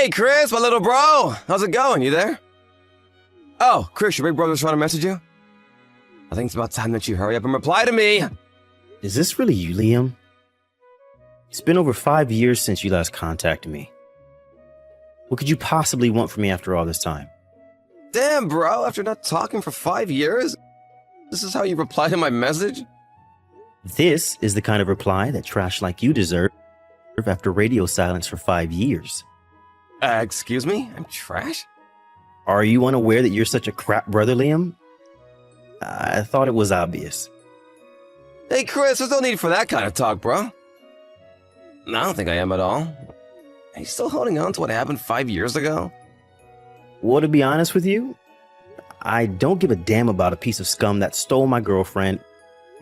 Hey, Chris, my little bro. How's it going? You there? Oh, Chris, your big brother's trying to message you? I think it's about time that you hurry up and reply to me. Is this really you, Liam? It's been over 5 years since you last contacted me. What could you possibly want from me after all this time? Damn, bro, after not talking for 5 years? This is how you reply to my message? This is the kind of reply that trash like you deserve after radio silence for 5 years. Excuse me? I'm trash? Are you unaware that you're such a crap brother, Liam? I thought it was obvious. Hey, Chris, there's no need for that kind of talk, bro. I don't think I am at all. Are you still holding on to what happened 5 years ago? Well, to be honest with you, I don't give a damn about a piece of scum that stole my girlfriend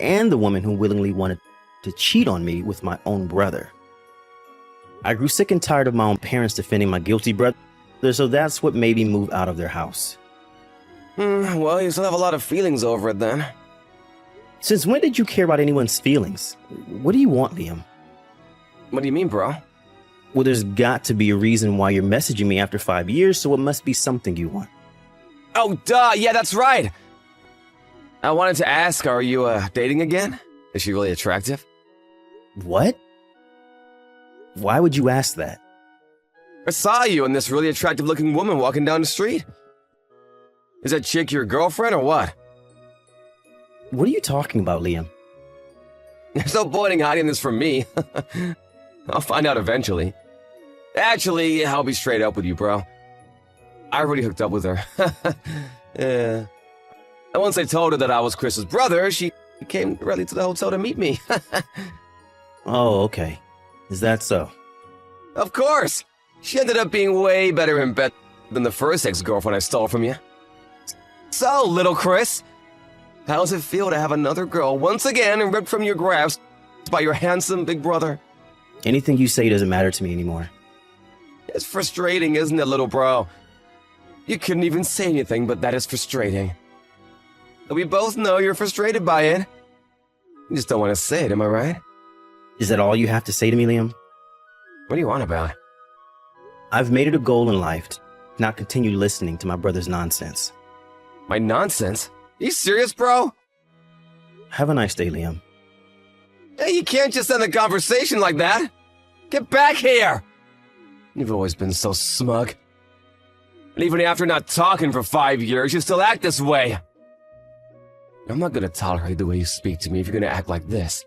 and the woman who willingly wanted to cheat on me with my own brother. I grew sick and tired of my own parents defending my guilty brother, so that's what made me move out of their house. Well, you still have a lot of feelings over it then. Since when did you care about anyone's feelings? What do you want, Liam? What do you mean, bro? Well, there's got to be a reason why you're messaging me after 5 years, so it must be something you want. Oh, duh, yeah, that's right. I wanted to ask, are you, dating again? Is she really attractive? What? Why would you ask that? I saw you and this really attractive-looking woman walking down the street. Is that chick your girlfriend or what? What are you talking about, Liam? There's no point in hiding this from me. I'll find out eventually. Actually, I'll be straight up with you, bro. I already hooked up with her. Yeah. And once I told her that I was Chris's brother, she came directly to the hotel to meet me. Oh, okay. Is that so? Of course! She ended up being way better in bed than the first ex-girlfriend I stole from you. So, little Chris, how does it feel to have another girl once again ripped from your grasp by your handsome big brother? Anything you say doesn't matter to me anymore. It's frustrating, isn't it, little bro? You couldn't even say anything, but that is frustrating. We both know you're frustrated by it. You just don't want to say it, am I right? Is that all you have to say to me, Liam? What do you want about? I've made it a goal in life to not continue listening to my brother's nonsense. My nonsense? You serious, bro? Have a nice day, Liam. Hey, you can't just end the conversation like that. Get back here! You've always been so smug. And even after not talking for 5 years, you still act this way. I'm not gonna tolerate the way you speak to me if you're gonna act like this.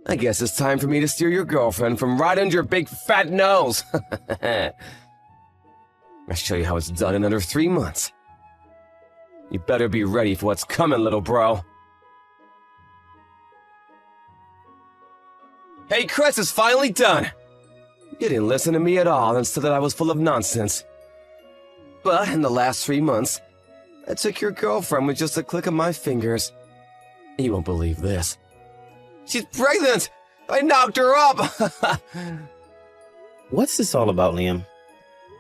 I guess it's time for me to steer your girlfriend from right under your big fat nose. I'll show you how it's done in under 3 months. You better be ready for what's coming, little bro. Hey, Chris, it's finally done. You didn't listen to me at all and said that I was full of nonsense. But in the last 3 months, I took your girlfriend with just a click of my fingers. You won't believe this. She's pregnant! I knocked her up! What's this all about, Liam?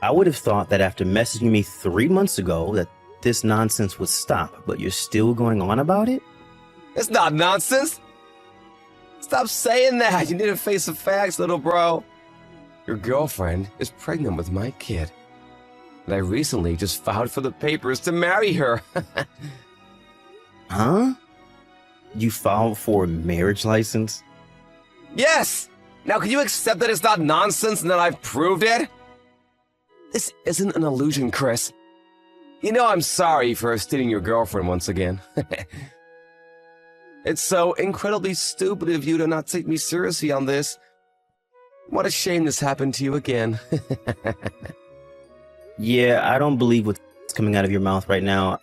I would have thought that after messaging me 3 months ago that this nonsense would stop, but you're still going on about it? It's not nonsense! Stop saying that! You need to face the facts, little bro. Your girlfriend is pregnant with my kid. And I recently just filed for the papers to marry her. Huh? You filed for a marriage license? Yes! Now can you accept that it's not nonsense and that I've proved it? This isn't an illusion, Chris. You know I'm sorry for stealing your girlfriend once again. It's so incredibly stupid of you to not take me seriously on this. What a shame this happened to you again. Yeah, I don't believe what's coming out of your mouth right now.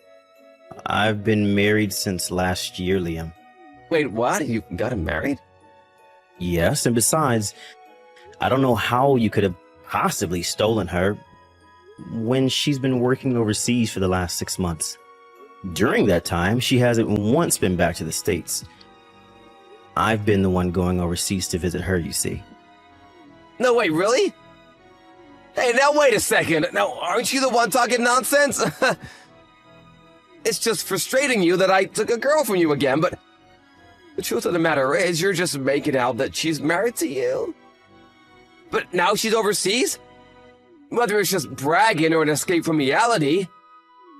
I've been married since last year, Liam. Wait, what? You got him married? Yes, and besides, I don't know how you could have possibly stolen her when she's been working overseas for the last 6 months. During that time, she hasn't once been back to the States. I've been the one going overseas to visit her, you see. No, wait, really? Hey, now wait a second. Now, aren't you the one talking nonsense? It's just frustrating you that I took a girl from you again, but the truth of the matter is you're just making out that she's married to you. But now she's overseas? Whether it's just bragging or an escape from reality,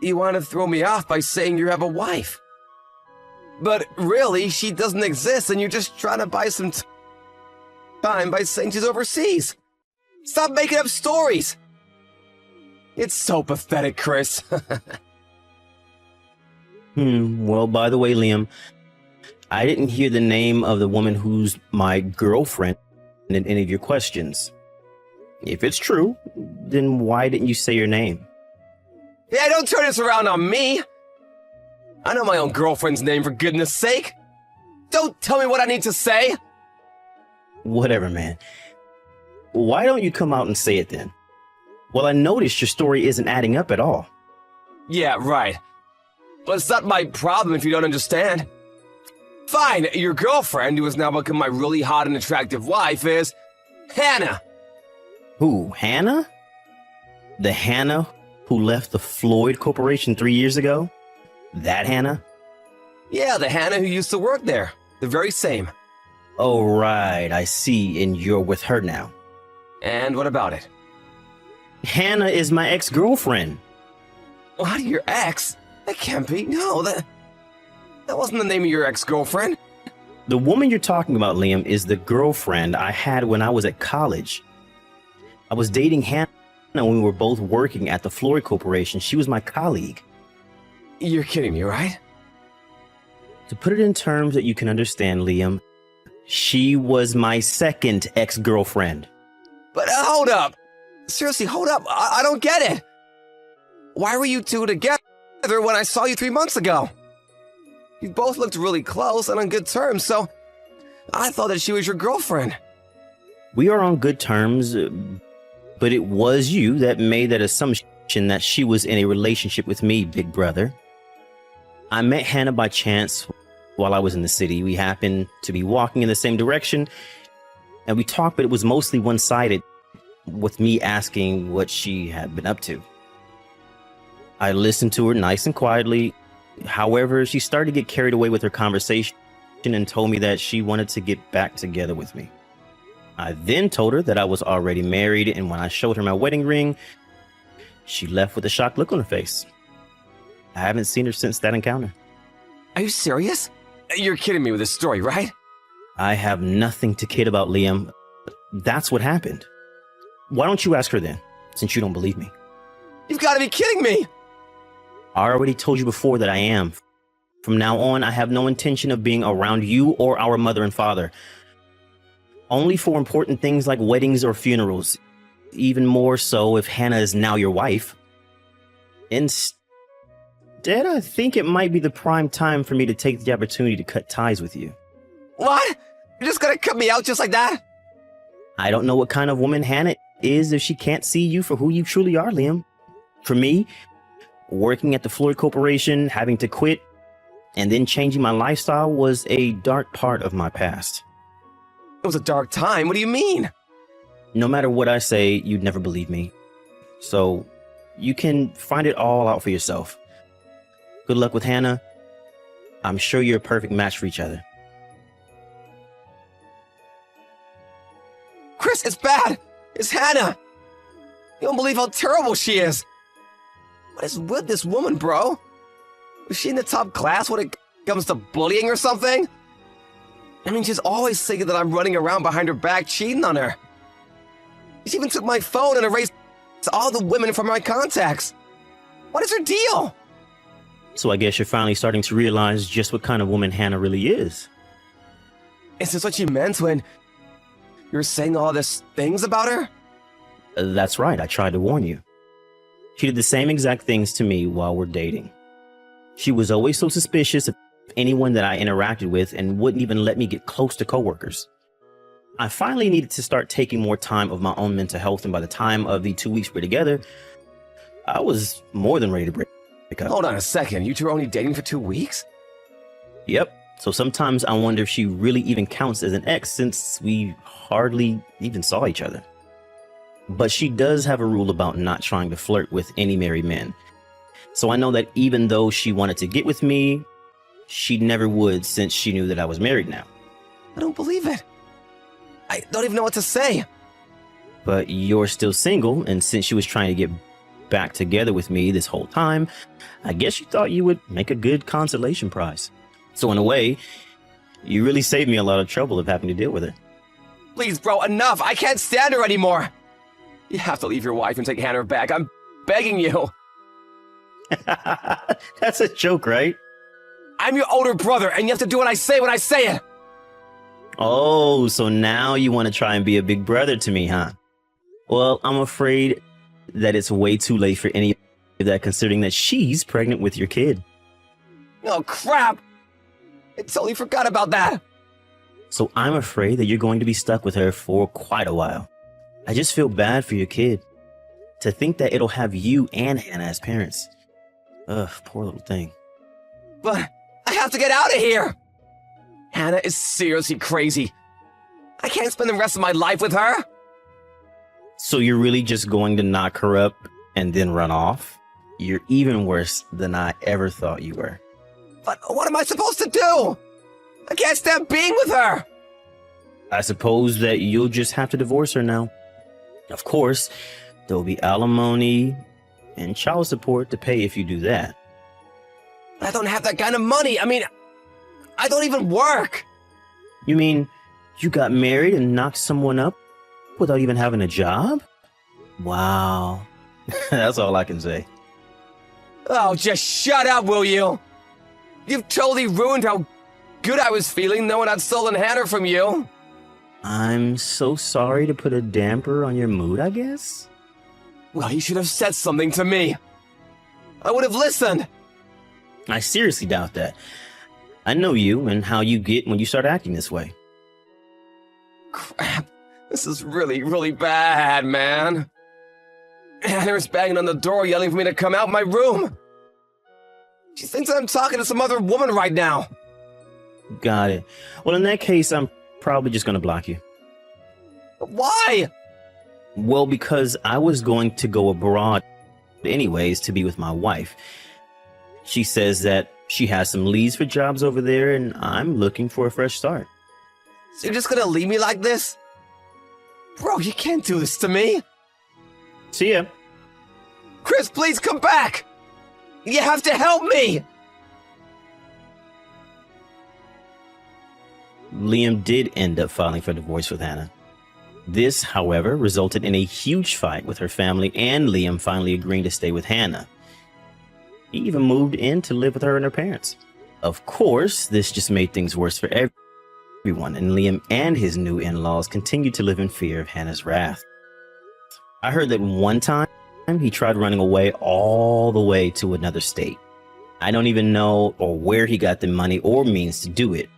you want to throw me off by saying you have a wife. But really, she doesn't exist and you're just trying to buy some time by saying she's overseas. Stop making up stories. It's so pathetic, Chris. Well, by the way, Liam, I didn't hear the name of the woman who's my girlfriend in any of your questions. If it's true, then why didn't you say your name? Yeah, don't turn this around on me. I know my own girlfriend's name, for goodness sake. Don't tell me what I need to say. Whatever, man. Why don't you come out and say it then? Well, I noticed your story isn't adding up at all. Yeah, right. But it's not my problem if you don't understand. Fine, your girlfriend, who has now become my really hot and attractive wife, is Hannah. Who, Hannah? The Hannah who left the Floyd Corporation 3 years ago? That Hannah? Yeah, the Hannah who used to work there. The very same. Oh, right, I see, and you're with her now. And what about it? Hannah is my ex-girlfriend. What, your ex? That can't be. No, that wasn't the name of your ex-girlfriend. The woman you're talking about, Liam, is the girlfriend I had when I was at college. I was dating Hannah when we were both working at the Floyd Corporation. She was my colleague. You're kidding me, right? To put it in terms that you can understand, Liam, she was my second ex-girlfriend. But hold up. Seriously, hold up. I don't get it. Why were you two together when I saw you 3 months ago? You both looked really close and on good terms, so I thought that she was your girlfriend. We are on good terms, but it was you that made that assumption that she was in a relationship with me, big brother. I met Hannah by chance while I was in the city. We happened to be walking in the same direction, and we talked, but it was mostly one-sided, with me asking what she had been up to. I listened to her nice and quietly. However, she started to get carried away with her conversation and told me that she wanted to get back together with me. I then told her that I was already married, and when I showed her my wedding ring, she left with a shocked look on her face. I haven't seen her since that encounter. Are you serious? You're kidding me with this story, right? I have nothing to kid about, Liam. That's what happened. Why don't you ask her then, since you don't believe me? You've got to be kidding me! I already told you before that I am. From now on, I have no intention of being around you or our mother and father. Only for important things like weddings or funerals. Even more so if Hannah is now your wife. Instead, I think it might be the prime time for me to take the opportunity to cut ties with you. What? You're just gonna cut me out just like that? I don't know what kind of woman Hannah is if she can't see you for who you truly are, Liam. For me, working at the Floyd Corporation, having to quit, and then changing my lifestyle was a dark part of my past. It was a dark time. What do you mean? No matter what I say, you'd never believe me. So you can find it all out for yourself. Good luck with Hannah. I'm sure you're a perfect match for each other. Chris, it's bad. It's Hannah. You don't believe how terrible she is. What is with this woman, bro? Was she in the top class when it comes to bullying or something? I mean, she's always thinking that I'm running around behind her back cheating on her. She even took my phone and erased all the women from my contacts. What is her deal? So I guess you're finally starting to realize just what kind of woman Hannah really is. Is this what you meant when you were saying all these things about her? That's right, I tried to warn you. She did the same exact things to me while we're dating. She was always so suspicious of anyone that I interacted with and wouldn't even let me get close to coworkers. I finally needed to start taking more time of my own mental health, and by the time of the 2 weeks we're together, I was more than ready to break up. Hold on a second, you two are only dating for 2 weeks? Yep. So sometimes I wonder if she really even counts as an ex, since we hardly even saw each other. But she does have a rule about not trying to flirt with any married men. So I know that even though she wanted to get with me, she never would, since she knew that I was married now. I don't believe it. I don't even know what to say. But you're still single, and since she was trying to get back together with me this whole time, I guess you thought you would make a good consolation prize. So in a way, you really saved me a lot of trouble of having to deal with her. Please, bro, enough. I can't stand her anymore. You have to leave your wife and take Hannah back. I'm begging you. That's a joke, right? I'm your older brother, and you have to do what I say when I say it. Oh, so now you want to try and be a big brother to me, huh? Well, I'm afraid that it's way too late for any of that, considering that she's pregnant with your kid. Oh, crap. I totally forgot about that. So I'm afraid that you're going to be stuck with her for quite a while. I just feel bad for your kid. To think that it'll have you and Hannah as parents. Ugh, poor little thing. But I have to get out of here. Hannah is seriously crazy. I can't spend the rest of my life with her. So you're really just going to knock her up and then run off? You're even worse than I ever thought you were. But what am I supposed to do? I can't stand being with her. I suppose that you'll just have to divorce her now. Of course, there'll be alimony and child support to pay if you do that. I don't have that kind of money. I mean, I don't even work. You mean you got married and knocked someone up without even having a job? Wow. That's all I can say. Oh, just shut up, will you? You've totally ruined how good I was feeling knowing I'd stolen Hannah from you. I'm so sorry to put a damper on your mood, I guess? Well, you should have said something to me. I would have listened. I seriously doubt that. I know you and how you get when you start acting this way. Crap. This is really, really bad, man. Hannah is banging on the door yelling for me to come out my room. She thinks I'm talking to some other woman right now. Got it. Well, in that case, I'm probably just going to block you. Why? Well, because I was going to go abroad anyways to be with my wife. She says that she has some leads for jobs over there, and I'm looking for a fresh start. So you're just gonna leave me like this? Bro, you can't do this to me. See ya. Chris, please come back. You have to help me. Liam did end up filing for divorce with Hannah. This, however, resulted in a huge fight with her family and Liam finally agreeing to stay with Hannah. He even moved in to live with her and her parents. Of course, this just made things worse for everyone, and Liam and his new in-laws continued to live in fear of Hannah's wrath. I heard that one time he tried running away all the way to another state. I don't even know or where he got the money or means to do it,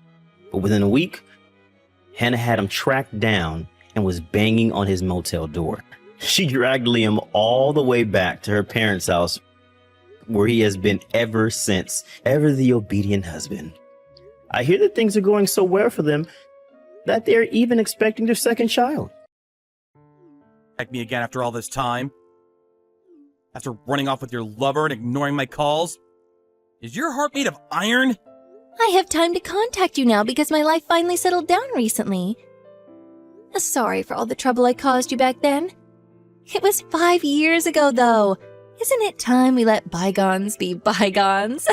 but within a week, Hannah had him tracked down and was banging on his motel door. She dragged Liam all the way back to her parents' house, where he has been ever since, ever the obedient husband. I hear that things are going so well for them that they're even expecting their second child. Contact me again after all this time? After running off with your lover and ignoring my calls? Is your heart made of iron? I have time to contact you now because my life finally settled down recently. Sorry for all the trouble I caused you back then. It was 5 years ago, though. Isn't it time we let bygones be bygones?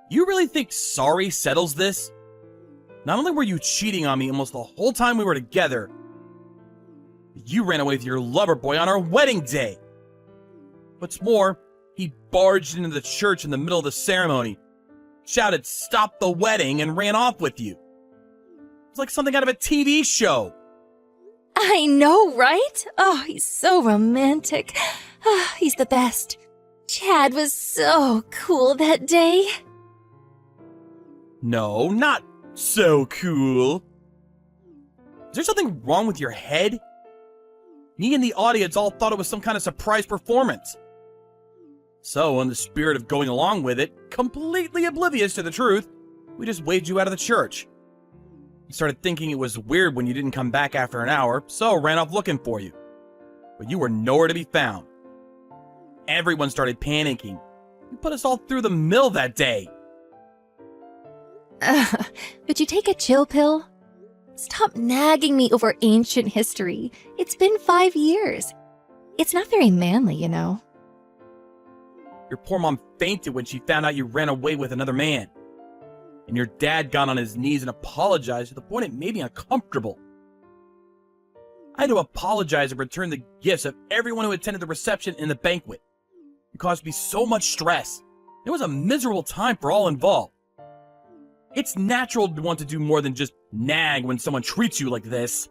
You really think sorry settles this? Not only were you cheating on me almost the whole time we were together, you ran away with your lover boy on our wedding day. What's more, he barged into the church in the middle of the ceremony, shouted, "Stop the wedding," and ran off with you. It's like something out of a TV show. I know, right? Oh, he's so romantic. Oh, he's the best. Chad was so cool that day. No, not so cool. Is there something wrong with your head? Me and the audience all thought it was some kind of surprise performance. So, in the spirit of going along with it, completely oblivious to the truth, we just waved you out of the church. We started thinking it was weird when you didn't come back after an hour, so ran off looking for you. But you were nowhere to be found. Everyone started panicking. You put us all through the mill that day. Would you take a chill pill? Stop nagging me over ancient history. It's been 5 years. It's not very manly, you know. Your poor mom fainted when she found out you ran away with another man. And your dad got on his knees and apologized to the point it made me uncomfortable. I had to apologize and return the gifts of everyone who attended the reception and the banquet. It caused me so much stress. It was a miserable time for all involved. It's natural to want to do more than just nag when someone treats you like this.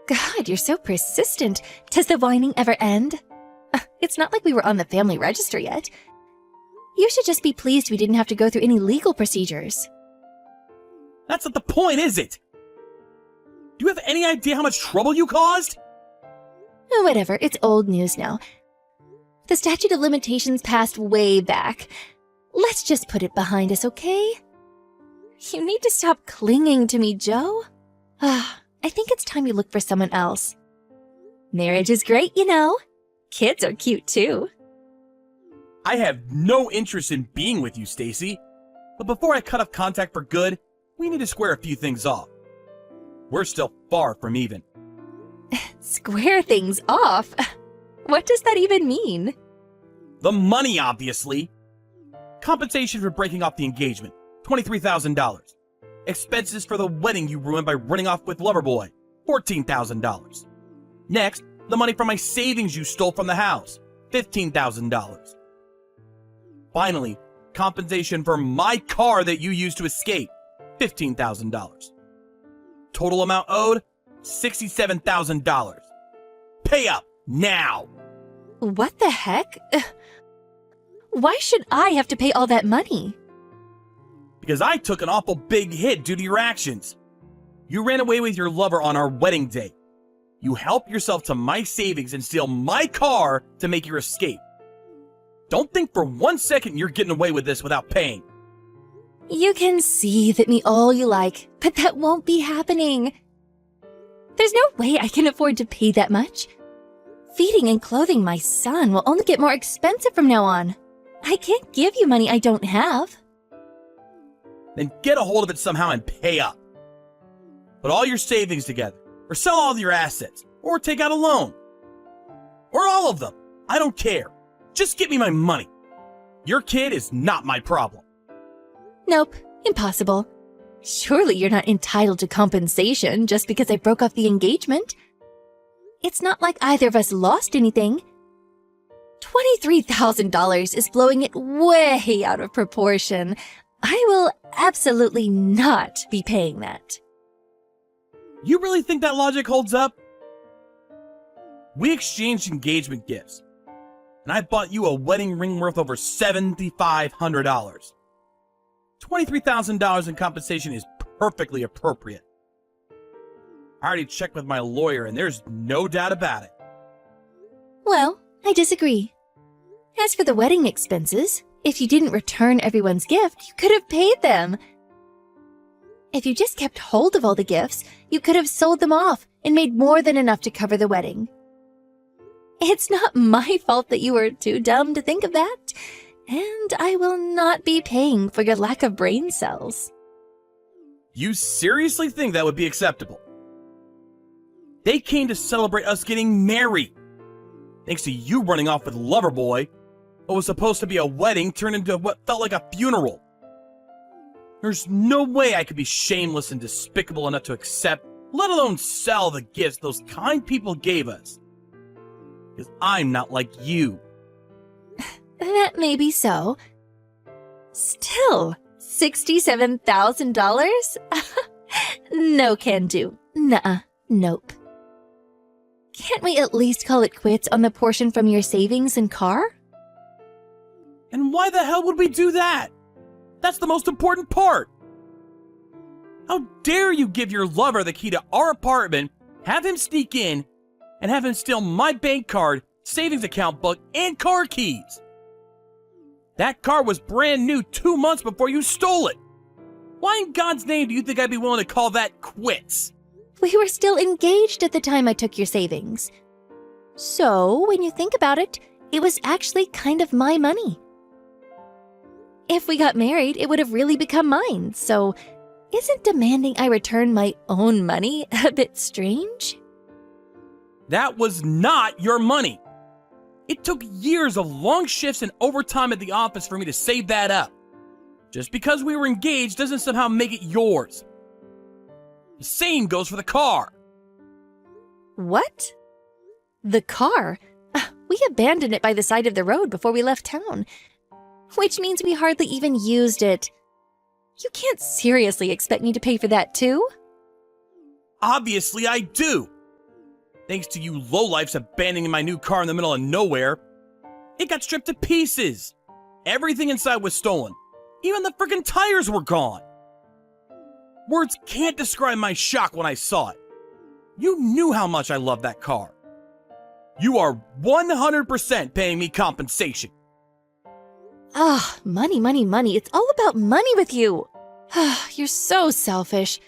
God, you're so persistent. Does the whining ever end? It's not like we were on the family register yet. You should just be pleased we didn't have to go through any legal procedures. That's not the point, is it? Do you have any idea how much trouble you caused? Oh, whatever, it's old news now. The statute of limitations passed way back. Let's just put it behind us, okay? You need to stop clinging to me, Joe. I think it's time you look for someone else. Marriage is great, you know. Kids are cute, too. I have no interest in being with you, Stacy. But before I cut off contact for good, we need to square a few things off. We're still far from even. Square things off? What does that even mean? The money, obviously. Compensation for breaking off the engagement, $23,000. Expenses for the wedding you ruined by running off with Loverboy, $14,000. Next, the money from my savings you stole from the house, $15,000. Finally, compensation for my car that you used to escape, $15,000. Total amount owed, $67,000. Pay up, now! What the heck? Why should I have to pay all that money? Because I took an awful big hit due to your actions. You ran away with your lover on our wedding day. You helped yourself to my savings and steal my car to make your escape. Don't think for 1 second you're getting away with this without paying. You can seethe at me all you like, but that won't be happening. There's no way I can afford to pay that much. Feeding and clothing my son will only get more expensive from now on. I can't give you money I don't have. Then get a hold of it somehow and pay up. Put all your savings together, or sell all of your assets, or take out a loan. Or all of them. I don't care. Just get me my money. Your kid is not my problem. Nope, impossible. Surely you're not entitled to compensation just because I broke off the engagement. It's not like either of us lost anything. $23,000 is blowing it way out of proportion. I will absolutely not be paying that. You really think that logic holds up? We exchanged engagement gifts, and I bought you a wedding ring worth over $7,500. $23,000 in compensation is perfectly appropriate. I already checked with my lawyer, and there's no doubt about it. Well, I disagree. As for the wedding expenses, if you didn't return everyone's gift, you could have paid them. If you just kept hold of all the gifts, you could have sold them off and made more than enough to cover the wedding. It's not my fault that you were too dumb to think of that, and I will not be paying for your lack of brain cells. You seriously think that would be acceptable? They came to celebrate us getting married. Thanks to you running off with Loverboy, what was supposed to be a wedding turned into what felt like a funeral. There's no way I could be shameless and despicable enough to accept, let alone sell the gifts those kind people gave us. Because I'm not like you. That may be so. Still, $67,000? No can do. Nuh-uh. Nope. Can't we at least call it quits on the portion from your savings and car? And why the hell would we do that? That's the most important part. How dare you give your lover the key to our apartment, have him sneak in, and have him steal my bank card, savings account book, and car keys? That car was brand new 2 months before you stole it. Why in God's name do you think I'd be willing to call that quits? We were still engaged at the time I took your savings. So, when you think about it, it was actually kind of my money. If we got married, it would have really become mine, so Isn't demanding I return my own money a bit strange? That was not your money. It took years of long shifts and overtime at the office for me to save that up. Just because we were engaged doesn't somehow make it yours. The same goes for the car. What? The car? We abandoned it by the side of the road before we left town, which means we hardly even used it. You can't seriously expect me to pay for that too? Obviously I do. Thanks to you lowlifes abandoning my new car in the middle of nowhere, it got stripped to pieces. Everything inside was stolen. Even the freaking tires were gone. Words can't describe my shock when I saw it. You knew how much I loved that car. You are 100% paying me compensation. Money, money, money. It's all about money with you. You're so selfish.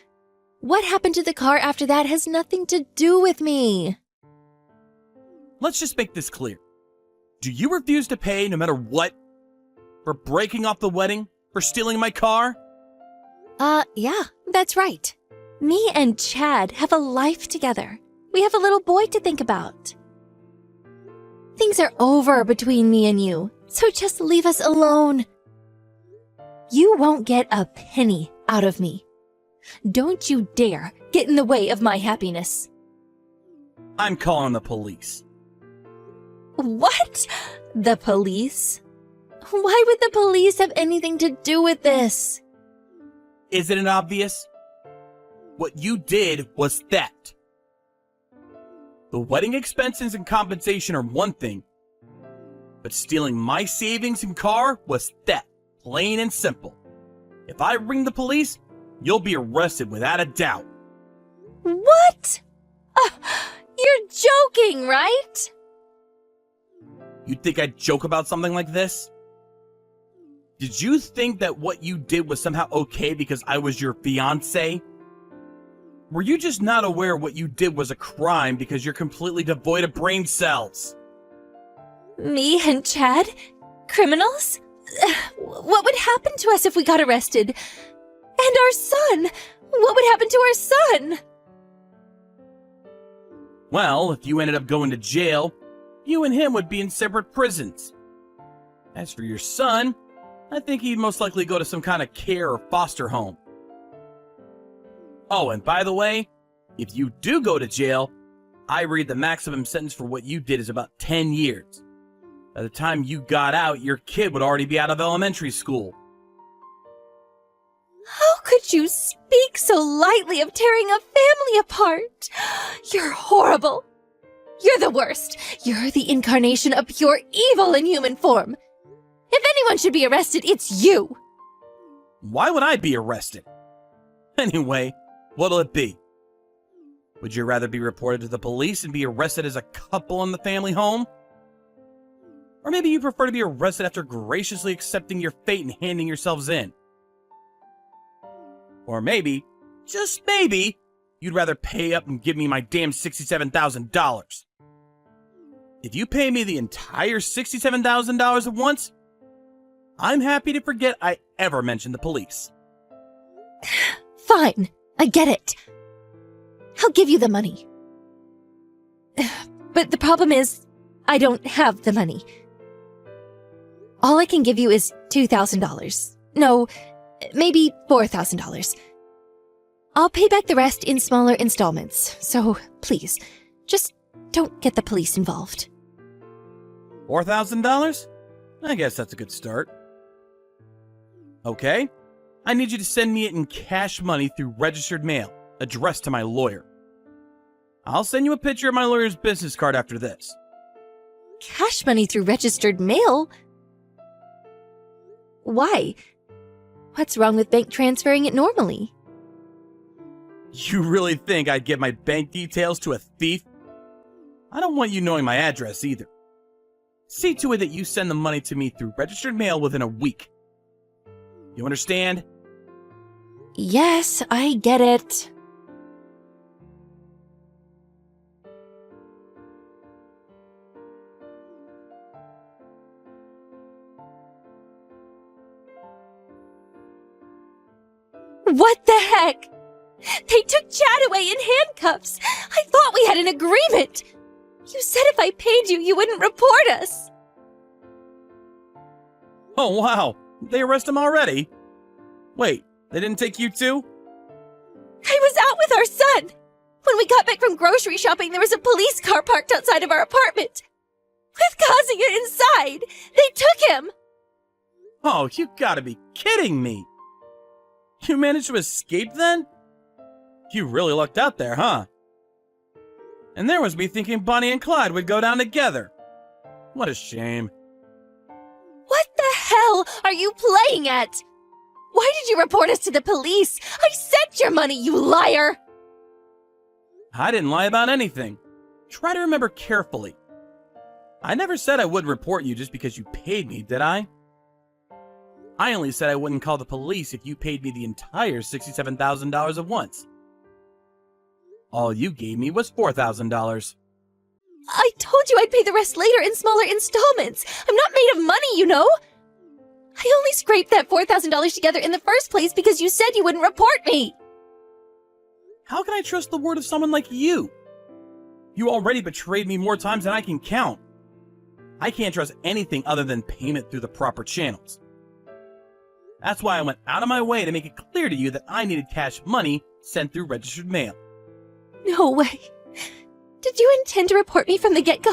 What happened to the car after that has nothing to do with me. Let's just make this clear. Do you refuse to pay no matter what? For breaking off the wedding? For stealing my car? Yeah, that's right. Me and Chad have a life together. We have a little boy to think about. Things are over between me and you, so just leave us alone. You won't get a penny out of me. Don't you dare get in the way of my happiness. I'm calling the police. What? The police? Why would the police have anything to do with this? Isn't it obvious? What you did was theft. The wedding expenses and compensation are one thing, but stealing my savings and car was theft, plain and simple. If I ring the police, you'll be arrested without a doubt. What? You're joking, right? You'd think I'd joke about something like this? Did you think that what you did was somehow okay because I was your fiancé? Were you just not aware what you did was a crime because you're completely devoid of brain cells? Me and Chad? Criminals? What would happen to us if we got arrested? And our son? What would happen to our son? Well, if you ended up going to jail, you and him would be in separate prisons. As for your son, I think he'd most likely go to some kind of care or foster home. Oh, and by the way, if you do go to jail, I read the maximum sentence for what you did is about 10 years. By the time you got out, your kid would already be out of elementary school. How could you speak so lightly of tearing a family apart? You're horrible. You're the worst. You're the incarnation of pure evil in human form. If anyone should be arrested, it's you. Why would I be arrested? Anyway, what'll it be? Would you rather be reported to the police and be arrested as a couple in the family home? Or maybe you prefer to be arrested after graciously accepting your fate and handing yourselves in? Or maybe, just maybe, you'd rather pay up and give me my damn $67,000. If you pay me the entire $67,000 at once, I'm happy to forget I ever mentioned the police. Fine, I get it. I'll give you the money. But the problem is, I don't have the money. All I can give you is $2,000. No, maybe $4,000. I'll pay back the rest in smaller installments, so please, just don't get the police involved. $4,000? I guess that's a good start. Okay, I need you to send me it in cash money through registered mail, addressed to my lawyer. I'll send you a picture of my lawyer's business card after this. Cash money through registered mail? Why? What's wrong with bank transferring it normally? You really think I'd give my bank details to a thief? I don't want you knowing my address either. See to it that you send the money to me through registered mail within a week. You understand? Yes, I get it. What the heck? They took Chad away in handcuffs. I thought we had an agreement. You said if I paid you, you wouldn't report us. Oh, wow. They arrest him already? Wait, they didn't take you too? I was out with our son. When we got back from grocery shopping, there was a police car parked outside of our apartment. With Kazuya inside, they took him. Oh, you gotta be kidding me. You managed to escape then? You really lucked out there, huh? And there was me thinking Bonnie and Clyde would go down together. What a shame. What the hell are you playing at? Why did you report us to the police? I sent your money, you liar! I didn't lie about anything. Try to remember carefully. I never said I would report you just because you paid me, did I? I only said I wouldn't call the police if you paid me the entire $67,000 at once. All you gave me was $4,000. I told you I'd pay the rest later in smaller installments. I'm not made of money, you know? I only scraped that $4,000 together in the first place because you said you wouldn't report me. How can I trust the word of someone like you? You already betrayed me more times than I can count. I can't trust anything other than payment through the proper channels. That's why I went out of my way to make it clear to you that I needed cash money sent through registered mail. No way. Did you intend to report me from the get-go?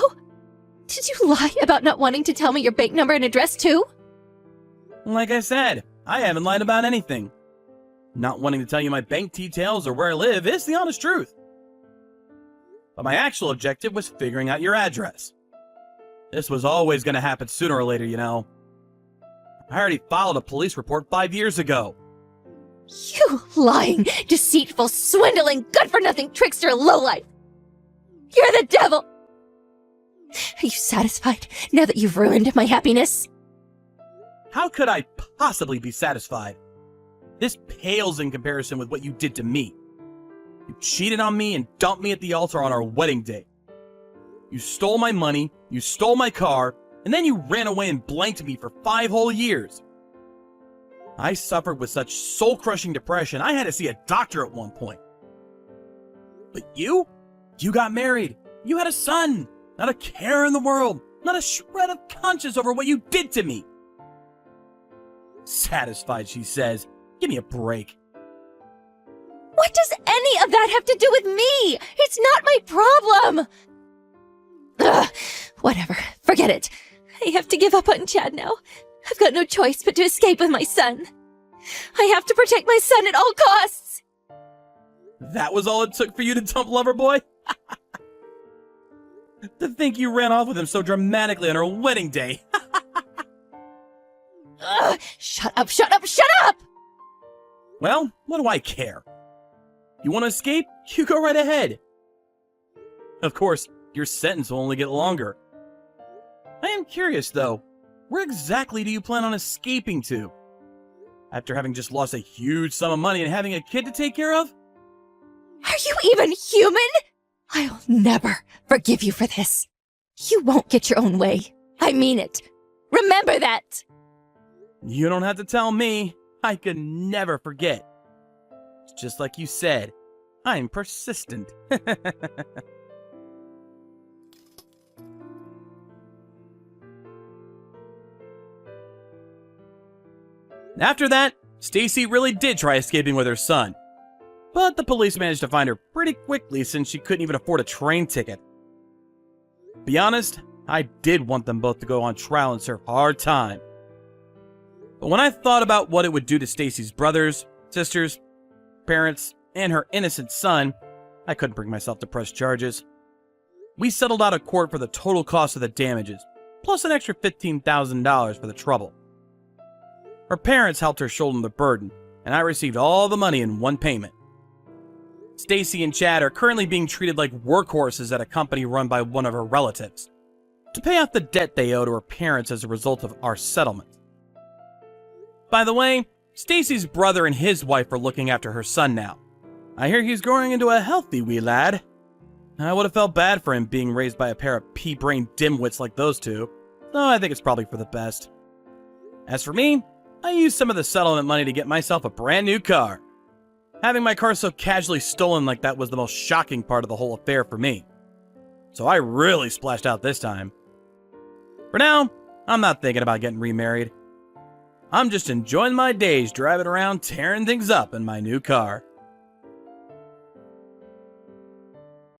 Did you lie about not wanting to tell me your bank number and address too? Like I said, I haven't lied about anything. Not wanting to tell you my bank details or where I live is the honest truth. But my actual objective was figuring out your address. This was always going to happen sooner or later, you know. I already filed a police report 5 years ago. You lying, deceitful, swindling, good-for-nothing trickster lowlife! You're the devil! Are you satisfied now that you've ruined my happiness? How could I possibly be satisfied? This pales in comparison with what you did to me. You cheated on me and dumped me at the altar on our wedding day. You stole my money, you stole my car, and then you ran away and blanked me for 5 whole years. I suffered with such soul-crushing depression, I had to see a doctor at one point. But you got married. You had a son. Not a care in the world. Not a shred of conscience over what you did to me. Satisfied, she says. Give me a break. What does any of that have to do with me? It's not my problem! Ugh, whatever. Forget it. I have to give up on Chad now. I've got no choice but to escape with my son. I have to protect my son at all costs! That was all it took for you to dump Loverboy? To think you ran off with him so dramatically on our wedding day. Ugh, shut up, shut up, shut up! Well, what do I care? You want to escape? You go right ahead. Of course, your sentence will only get longer. I am curious, though. Where exactly do you plan on escaping to? After having just lost a huge sum of money and having a kid to take care of? Are you even human? I'll never forgive you for this. You won't get your own way. I mean it. Remember that. You don't have to tell me. I could never forget. Just like you said, I'm persistent. After that, Stacy really did try escaping with her son. But the police managed to find her pretty quickly since she couldn't even afford a train ticket. Be honest, I did want them both to go on trial and serve hard time. But when I thought about what it would do to Stacy's brothers, sisters, parents, and her innocent son, I couldn't bring myself to press charges. We settled out of court for the total cost of the damages, plus an extra $15,000 for the trouble. Her parents helped her shoulder the burden, and I received all the money in one payment. Stacy and Chad are currently being treated like workhorses at a company run by one of her relatives, to pay off the debt they owe to her parents as a result of our settlement. By the way, Stacy's brother and his wife are looking after her son now. I hear he's growing into a healthy wee lad. I would have felt bad for him being raised by a pair of pea-brained dimwits like those two, though I think it's probably for the best. As for me, I used some of the settlement money to get myself a brand new car. Having my car so casually stolen like that was the most shocking part of the whole affair for me. So I really splashed out this time. For now, I'm not thinking about getting remarried. I'm just enjoying my days driving around tearing things up in my new car.